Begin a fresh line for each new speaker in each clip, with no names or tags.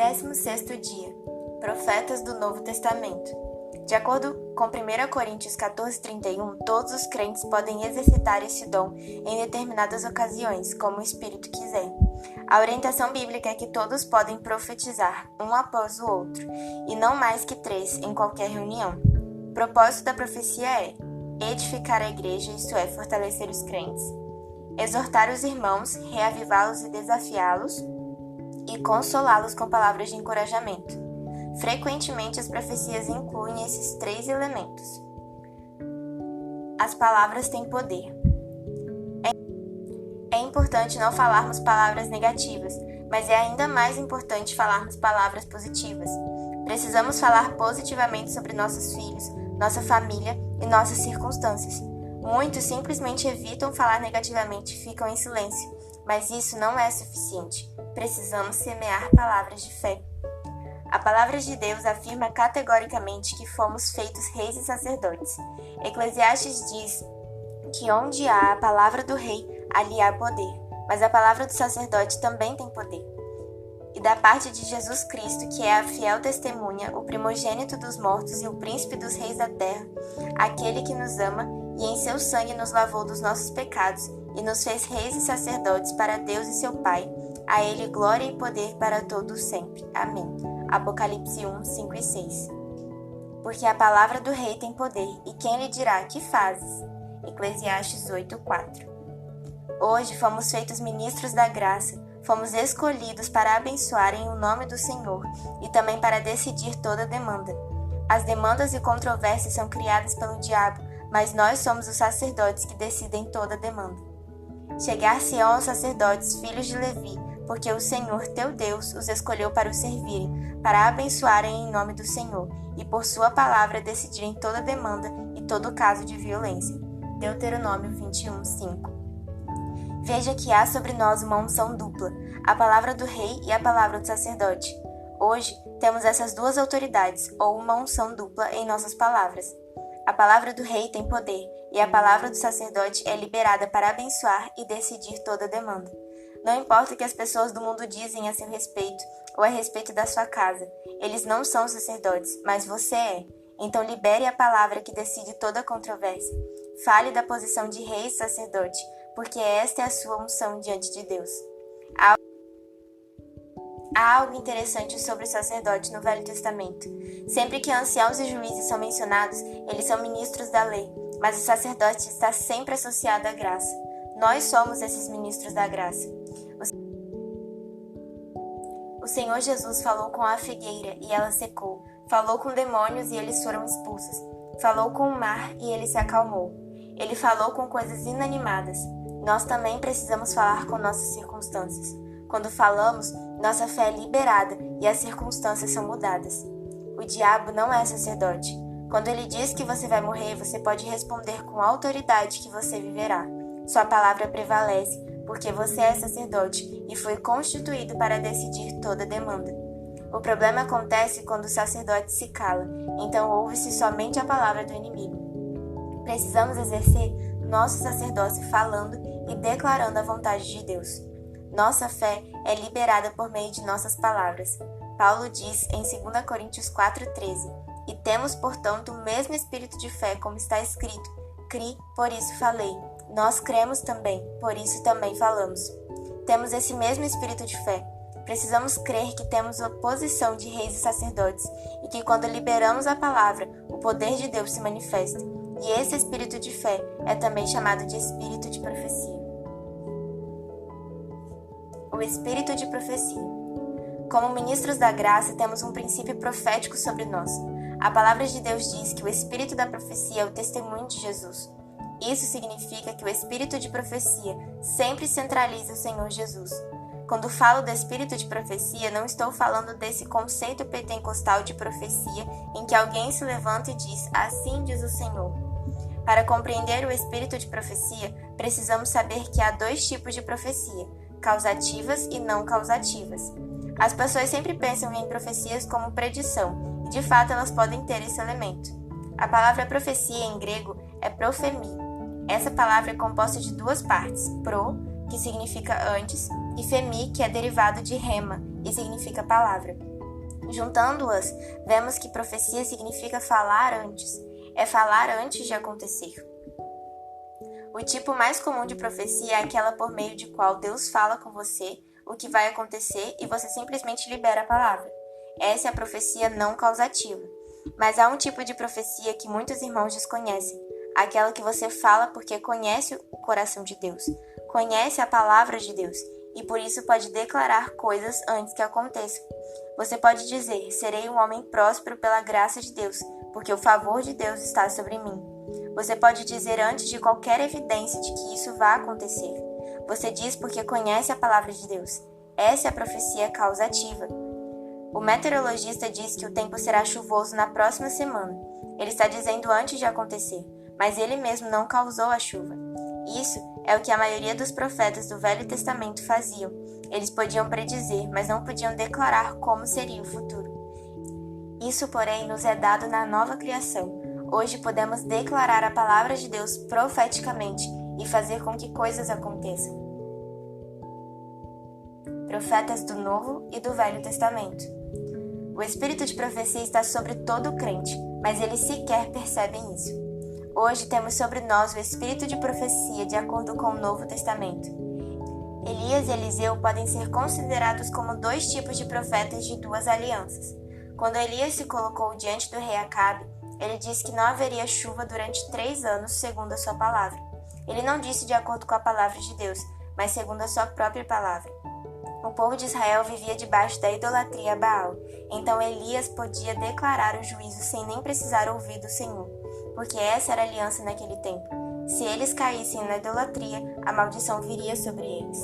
16º dia. Profetas do Novo Testamento. De acordo com 1 Coríntios 14:31, todos os crentes podem exercitar esse dom em determinadas ocasiões, como o Espírito quiser. A orientação bíblica é que todos podem profetizar, um após o outro, e não mais que 3 em qualquer reunião. O propósito da profecia é edificar a igreja, isto é, fortalecer os crentes, exortar os irmãos, reavivá-los e desafiá-los, e consolá-los com palavras de encorajamento. Frequentemente, as profecias incluem esses 3 elementos. As palavras têm poder. É importante não falarmos palavras negativas, mas é ainda mais importante falarmos palavras positivas. Precisamos falar positivamente sobre nossos filhos, nossa família e nossas circunstâncias. Muitos simplesmente evitam falar negativamente e ficam em silêncio, mas isso não é suficiente. Precisamos semear palavras de fé. A palavra de Deus afirma categoricamente que fomos feitos reis e sacerdotes. Eclesiastes diz que onde há a palavra do rei, ali há poder, mas a palavra do sacerdote também tem poder. E da parte de Jesus Cristo, que é a fiel testemunha, o primogênito dos mortos e o príncipe dos reis da terra, aquele que nos ama e em seu sangue nos lavou dos nossos pecados e nos fez reis e sacerdotes para Deus e seu Pai, a ele glória e poder para todos sempre. Amém. Apocalipse 1, 5 e 6. Porque a palavra do rei tem poder, e quem lhe dirá que fazes? Eclesiastes 8, 4. Hoje fomos feitos ministros da graça, fomos escolhidos para abençoarem o nome do Senhor e também para decidir toda demanda. As demandas e controvérsias são criadas pelo diabo, mas nós somos os sacerdotes que decidem toda demanda. Chegar-se-ão aos sacerdotes, filhos de Levi, porque o Senhor teu Deus os escolheu para o servirem, para abençoarem em nome do Senhor, e por sua palavra decidirem toda demanda e todo caso de violência. Deuteronômio 21, 5. Veja que há sobre nós uma unção dupla, a palavra do rei e a palavra do sacerdote. Hoje, temos essas duas autoridades, ou uma unção dupla em nossas palavras. A palavra do rei tem poder, e a palavra do sacerdote é liberada para abençoar e decidir toda demanda. Não importa o que as pessoas do mundo dizem a seu respeito, ou a respeito da sua casa, eles não são sacerdotes, mas você é. Então libere a palavra que decide toda controvérsia. Fale da posição de rei e sacerdote, porque esta é a sua unção diante de Deus. Há algo interessante sobre o sacerdote no Velho Testamento. Sempre que anciãos e juízes são mencionados, eles são ministros da lei, mas o sacerdote está sempre associado à graça. Nós somos esses ministros da graça. O Senhor Jesus falou com a figueira e ela secou, falou com demônios e eles foram expulsos, falou com o mar e ele se acalmou. Ele falou com coisas inanimadas. Nós também precisamos falar com nossas circunstâncias. Quando falamos, nossa fé é liberada e as circunstâncias são mudadas. O diabo não é sacerdote. Quando ele diz que você vai morrer, você pode responder com autoridade que você viverá. Sua palavra prevalece, porque você é sacerdote e foi constituído para decidir toda demanda. O problema acontece quando o sacerdote se cala, então ouve-se somente a palavra do inimigo. Precisamos exercer nosso sacerdócio falando e declarando a vontade de Deus. Nossa fé é liberada por meio de nossas palavras. Paulo diz em 2 Coríntios 4,13: E temos, portanto, o mesmo espírito de fé, como está escrito: Cri, por isso falei. Nós cremos também, por isso também falamos. Temos esse mesmo espírito de fé. Precisamos crer que temos a posição de reis e sacerdotes e que quando liberamos a palavra, o poder de Deus se manifesta. E esse espírito de fé é também chamado de espírito de profecia. O espírito de profecia. Como ministros da graça, temos um princípio profético sobre nós. A palavra de Deus diz que o espírito da profecia é o testemunho de Jesus. Isso significa que o espírito de profecia sempre centraliza o Senhor Jesus. Quando falo do espírito de profecia, não estou falando desse conceito pentecostal de profecia em que alguém se levanta e diz: assim diz o Senhor. Para compreender o espírito de profecia, precisamos saber que há 2 tipos de profecia: causativas e não causativas. As pessoas sempre pensam em profecias como predição, e de fato elas podem ter esse elemento. A palavra profecia em grego é profemi. Essa palavra é composta de 2 partes: pro, que significa antes, e femi, que é derivado de rema e significa palavra. Juntando-as, vemos que profecia significa falar antes, é falar antes de acontecer. O tipo mais comum de profecia é aquela por meio de qual Deus fala com você o que vai acontecer e você simplesmente libera a palavra. Essa é a profecia não causativa. Mas há um tipo de profecia que muitos irmãos desconhecem, aquela que você fala porque conhece o coração de Deus, conhece a palavra de Deus e por isso pode declarar coisas antes que aconteçam. Você pode dizer: serei um homem próspero pela graça de Deus, porque o favor de Deus está sobre mim. Você pode dizer antes de qualquer evidência de que isso vai acontecer. Você diz porque conhece a palavra de Deus. Essa é a profecia causativa. O meteorologista diz que o tempo será chuvoso na próxima semana. Ele está dizendo antes de acontecer, mas ele mesmo não causou a chuva. Isso é o que a maioria dos profetas do Velho Testamento faziam. Eles podiam predizer, mas não podiam declarar como seria o futuro. Isso, porém, nos é dado na nova criação. Hoje podemos declarar a palavra de Deus profeticamente e fazer com que coisas aconteçam. Profetas do Novo e do Velho Testamento. O espírito de profecia está sobre todo crente, mas eles sequer percebem isso. Hoje temos sobre nós o espírito de profecia de acordo com o Novo Testamento. Elias e Eliseu podem ser considerados como dois tipos de profetas de duas alianças. Quando Elias se colocou diante do rei Acabe, ele disse que não haveria chuva durante 3 anos, segundo a sua palavra. Ele não disse de acordo com a palavra de Deus, mas segundo a sua própria palavra. O povo de Israel vivia debaixo da idolatria a Baal, então Elias podia declarar o juízo sem nem precisar ouvir do Senhor, porque essa era a aliança naquele tempo. Se eles caíssem na idolatria, a maldição viria sobre eles.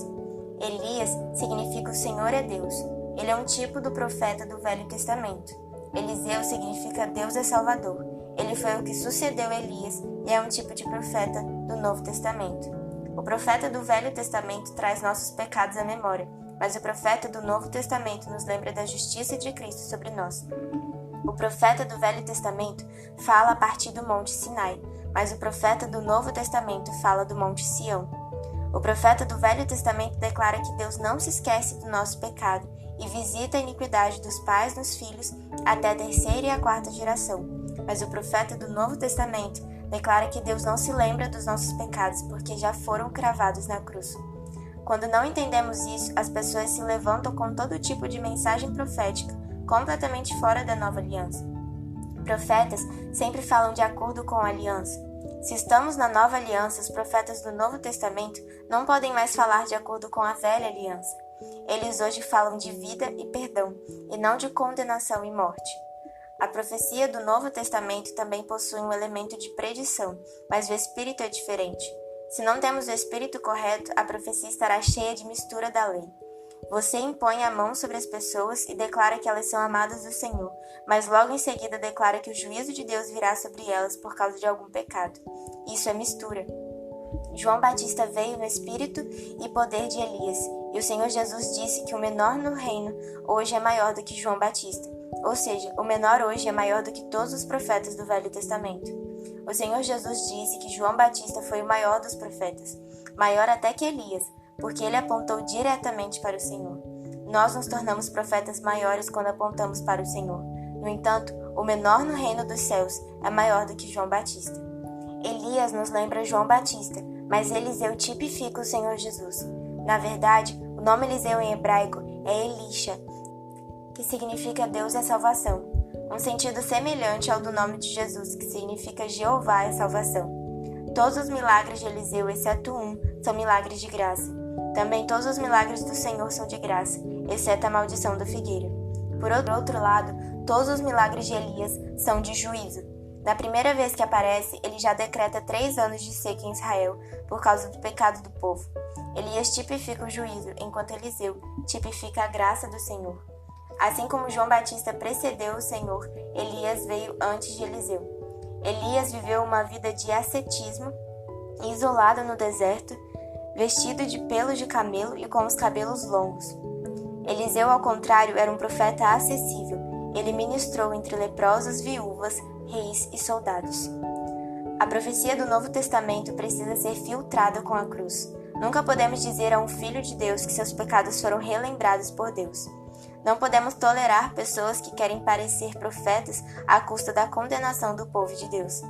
Elias significa o Senhor é Deus. Ele é um tipo do profeta do Velho Testamento. Eliseu significa Deus é Salvador. Ele foi o que sucedeu Elias e é um tipo de profeta do Novo Testamento. O profeta do Velho Testamento traz nossos pecados à memória, mas o profeta do Novo Testamento nos lembra da justiça de Cristo sobre nós. O profeta do Velho Testamento fala a partir do Monte Sinai, mas o profeta do Novo Testamento fala do Monte Sião. O profeta do Velho Testamento declara que Deus não se esquece do nosso pecado e visita a iniquidade dos pais nos filhos até a 3ª e a 4ª geração. Mas o profeta do Novo Testamento declara que Deus não se lembra dos nossos pecados porque já foram cravados na cruz. Quando não entendemos isso, as pessoas se levantam com todo tipo de mensagem profética, completamente fora da nova aliança. Profetas sempre falam de acordo com a aliança. Se estamos na nova aliança, os profetas do Novo Testamento não podem mais falar de acordo com a velha aliança. Eles hoje falam de vida e perdão, e não de condenação e morte. A profecia do Novo Testamento também possui um elemento de predição, mas o espírito é diferente. Se não temos o espírito correto, a profecia estará cheia de mistura da lei. Você impõe a mão sobre as pessoas e declara que elas são amadas do Senhor, mas logo em seguida declara que o juízo de Deus virá sobre elas por causa de algum pecado. Isso é mistura. João Batista veio no espírito e poder de Elias, e o Senhor Jesus disse que o menor no reino hoje é maior do que João Batista. Ou seja, o menor hoje é maior do que todos os profetas do Velho Testamento. O Senhor Jesus disse que João Batista foi o maior dos profetas, maior até que Elias, porque ele apontou diretamente para o Senhor. Nós nos tornamos profetas maiores quando apontamos para o Senhor. No entanto, o menor no reino dos céus é maior do que João Batista. Elias nos lembra João Batista, mas Eliseu tipifica o Senhor Jesus. Na verdade, o nome Eliseu em hebraico é Elisha, que significa Deus é salvação, um sentido semelhante ao do nome de Jesus, que significa Jeová é salvação. Todos os milagres de Eliseu, exceto um, são milagres de graça. Também todos os milagres do Senhor são de graça, exceto a maldição da figueira. Por outro lado, todos os milagres de Elias são de juízo. Na primeira vez que aparece, ele já decreta 3 anos de seca em Israel por causa do pecado do povo. Elias tipifica o juízo, enquanto Eliseu tipifica a graça do Senhor. Assim como João Batista precedeu o Senhor, Elias veio antes de Eliseu. Elias viveu uma vida de ascetismo, isolado no deserto, vestido de pelos de camelo e com os cabelos longos. Eliseu, ao contrário, era um profeta acessível. Ele ministrou entre leprosos, viúvas, reis e soldados. A profecia do Novo Testamento precisa ser filtrada com a cruz. Nunca podemos dizer a um filho de Deus que seus pecados foram relembrados por Deus. Não podemos tolerar pessoas que querem parecer profetas à custa da condenação do povo de Deus.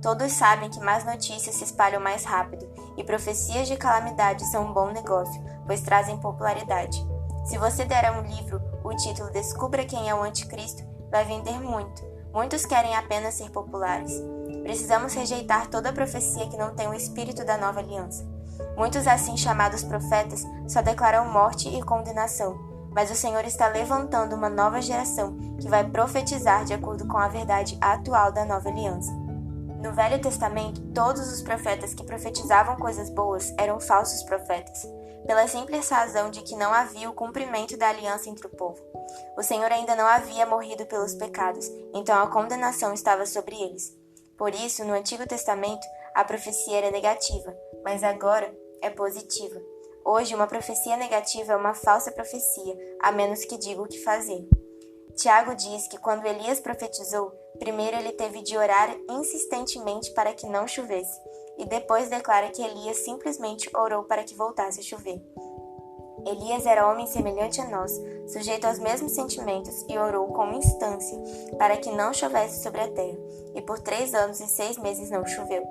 Todos sabem que más notícias se espalham mais rápido e profecias de calamidade são um bom negócio, pois trazem popularidade. Se você der a um livro o título Descubra quem é o Anticristo, vai vender muito. Muitos querem apenas ser populares. Precisamos rejeitar toda profecia que não tem o espírito da nova aliança. Muitos assim chamados profetas só declaram morte e condenação, mas o Senhor está levantando uma nova geração que vai profetizar de acordo com a verdade atual da nova aliança. No Velho Testamento, todos os profetas que profetizavam coisas boas eram falsos profetas, pela simples razão de que não havia o cumprimento da aliança entre o povo. O Senhor ainda não havia morrido pelos pecados, então a condenação estava sobre eles. Por isso, no Antigo Testamento, a profecia era negativa, mas agora é positiva. Hoje, uma profecia negativa é uma falsa profecia, a menos que diga o que fazer. Tiago diz que quando Elias profetizou, primeiro ele teve de orar insistentemente para que não chovesse, e depois declara que Elias simplesmente orou para que voltasse a chover. Elias era homem semelhante a nós, sujeito aos mesmos sentimentos, e orou com instância para que não chovesse sobre a terra. E por 3 anos e 6 meses não choveu.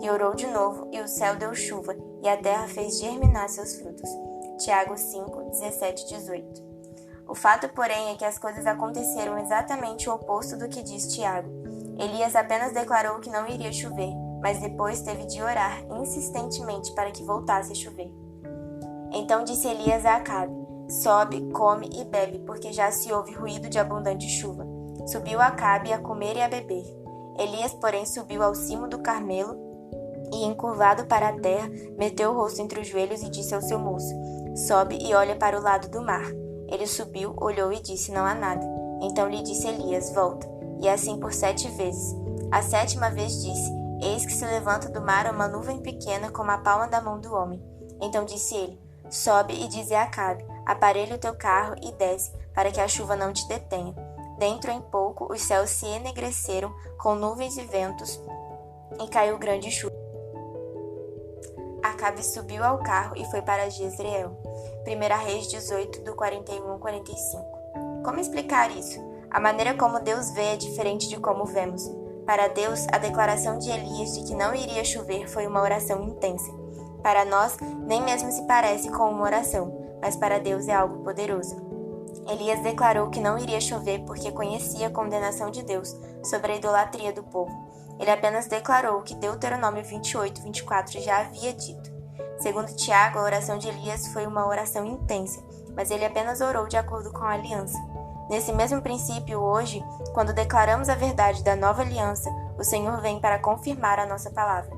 E orou de novo, e o céu deu chuva, e a terra fez germinar seus frutos. Tiago 5, 17 e 18. O fato, porém, é que as coisas aconteceram exatamente o oposto do que diz Tiago. Elias apenas declarou que não iria chover, mas depois teve de orar insistentemente para que voltasse a chover. Então disse Elias a Acabe: sobe, come e bebe, porque já se ouve ruído de abundante chuva. Subiu Acabe a comer e a beber. Elias, porém, subiu ao cimo do Carmelo e, encurvado para a terra, meteu o rosto entre os joelhos e disse ao seu moço: sobe e olha para o lado do mar. Ele subiu, olhou e disse: não há nada. Então lhe disse Elias: volta. E assim por 7 vezes. A 7ª vez disse: eis que se levanta do mar uma nuvem pequena como a palma da mão do homem. Então disse ele: sobe e dize a Acabe: aparelha o teu carro e desce, para que a chuva não te detenha. Dentro em pouco os céus se enegreceram com nuvens e ventos, e caiu grande chuva. Acabe subiu ao carro e foi para Jezreel. 1 Reis 18, do 41 ao 45. Como explicar isso? A maneira como Deus vê é diferente de como vemos. Para Deus, a declaração de Elias de que não iria chover foi uma oração intensa. Para nós, nem mesmo se parece com uma oração, mas para Deus é algo poderoso. Elias declarou que não iria chover porque conhecia a condenação de Deus sobre a idolatria do povo. Ele apenas declarou o que Deuteronômio 28, 24 já havia dito. Segundo Tiago, a oração de Elias foi uma oração intensa, mas ele apenas orou de acordo com a aliança. Nesse mesmo princípio, hoje, quando declaramos a verdade da nova aliança, o Senhor vem para confirmar a nossa palavra.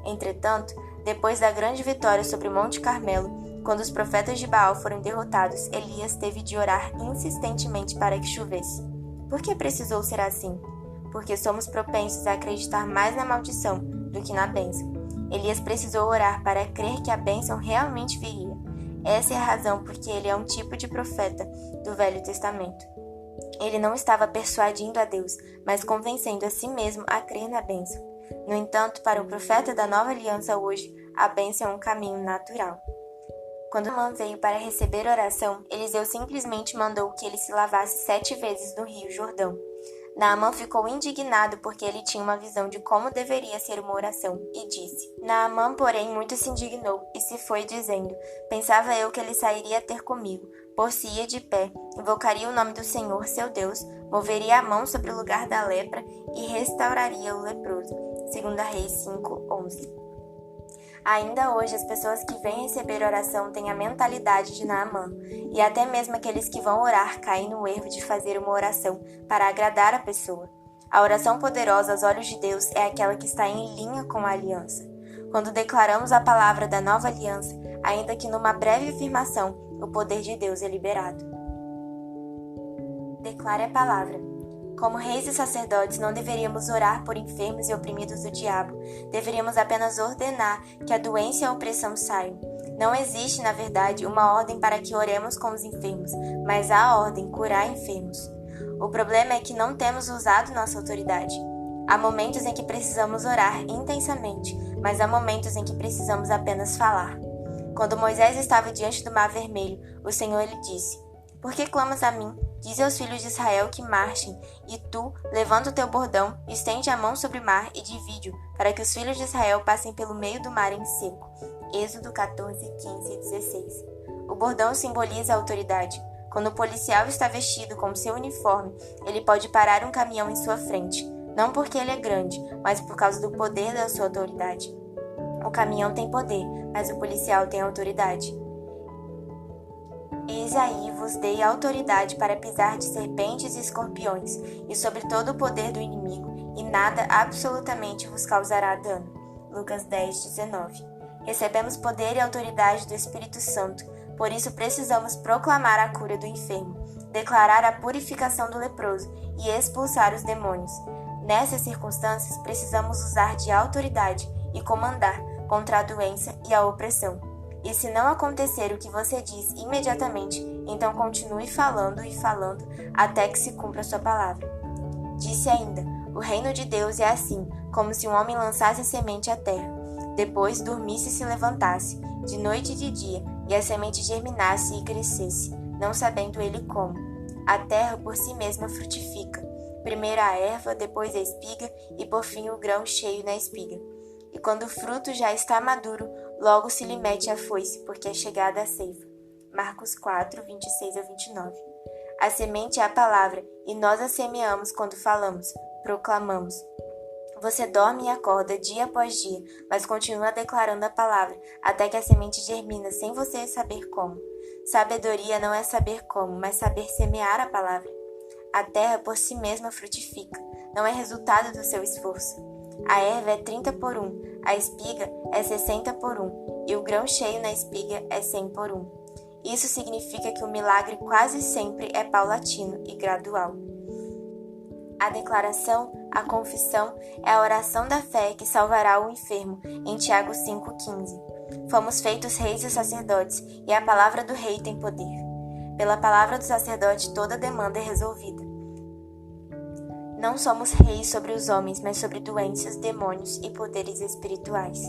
Entretanto, depois da grande vitória sobre o Monte Carmelo, quando os profetas de Baal foram derrotados, Elias teve de orar insistentemente para que chovesse. Por que precisou ser assim? Porque somos propensos a acreditar mais na maldição do que na bênção. Elias precisou orar para crer que a bênção realmente viria. Essa é a razão porque ele é um tipo de profeta do Velho Testamento. Ele não estava persuadindo a Deus, mas convencendo a si mesmo a crer na bênção. No entanto, para o profeta da nova aliança hoje, a bênção é um caminho natural. Quando Naamã veio para receber oração, Eliseu simplesmente mandou que ele se lavasse 7 vezes no rio Jordão. Naamã ficou indignado porque ele tinha uma visão de como deveria ser uma oração, e disse. Naamã, porém, muito se indignou e se foi, dizendo: pensava eu que ele sairia a ter comigo, por-se-ia de pé, invocaria o nome do Senhor, seu Deus, moveria a mão sobre o lugar da lepra e restauraria o leproso. 2 Reis 5, 11. Ainda hoje, as pessoas que vêm receber oração têm a mentalidade de Naamã, e até mesmo aqueles que vão orar caem no erro de fazer uma oração para agradar a pessoa. A oração poderosa aos olhos de Deus é aquela que está em linha com a aliança. Quando declaramos a palavra da nova aliança, ainda que numa breve afirmação, o poder de Deus é liberado. Declare a palavra. Como reis e sacerdotes, não deveríamos orar por enfermos e oprimidos do diabo. Deveríamos apenas ordenar que a doença e a opressão saiam. Não existe, na verdade, uma ordem para que oremos com os enfermos, mas há a ordem curar enfermos. O problema é que não temos usado nossa autoridade. Há momentos em que precisamos orar intensamente, mas há momentos em que precisamos apenas falar. Quando Moisés estava diante do Mar Vermelho, o Senhor lhe disse: por que clamas a mim? Dize aos filhos de Israel que marchem, e tu, levanta o teu bordão, estende a mão sobre o mar e divide-o, para que os filhos de Israel passem pelo meio do mar em seco. Êxodo 14, 15 e 16. O bordão simboliza a autoridade. Quando o policial está vestido com seu uniforme, ele pode parar um caminhão em sua frente, não porque ele é grande, mas por causa do poder da sua autoridade. O caminhão tem poder, mas o policial tem autoridade. Eis aí vos dei autoridade para pisar de serpentes e escorpiões, e sobre todo o poder do inimigo, e nada absolutamente vos causará dano. Lucas 10, 19. Recebemos poder e autoridade do Espírito Santo, por isso precisamos proclamar a cura do enfermo, declarar a purificação do leproso e expulsar os demônios. Nessas circunstâncias, precisamos usar de autoridade e comandar contra a doença e a opressão. E se não acontecer o que você diz imediatamente, então continue falando e falando até que se cumpra sua palavra. Disse ainda: o reino de Deus é assim, como se um homem lançasse a semente à terra. Depois dormisse e se levantasse, de noite e de dia, e a semente germinasse e crescesse, não sabendo ele como. A terra por si mesma frutifica. Primeiro a erva, depois a espiga, e por fim o grão cheio na espiga. E quando o fruto já está maduro, logo se lhe mete a foice, porque é chegada a ceifa. Marcos 4, 26 a 29. A semente é a palavra, e nós a semeamos quando falamos, proclamamos. Você dorme e acorda dia após dia, mas continua declarando a palavra, até que a semente germina sem você saber como. Sabedoria não é saber como, mas saber semear a palavra. A terra por si mesma frutifica, não é resultado do seu esforço. A erva é 30 por 1, a espiga é 60 por 1, e o grão cheio na espiga é 100 por 1. Isso significa que o milagre quase sempre é paulatino e gradual. A declaração, a confissão, é a oração da fé que salvará o enfermo, em Tiago 5,15. Fomos feitos reis e sacerdotes, e a palavra do rei tem poder. Pela palavra do sacerdote toda demanda é resolvida. Não somos reis sobre os homens, mas sobre doenças, demônios e poderes espirituais.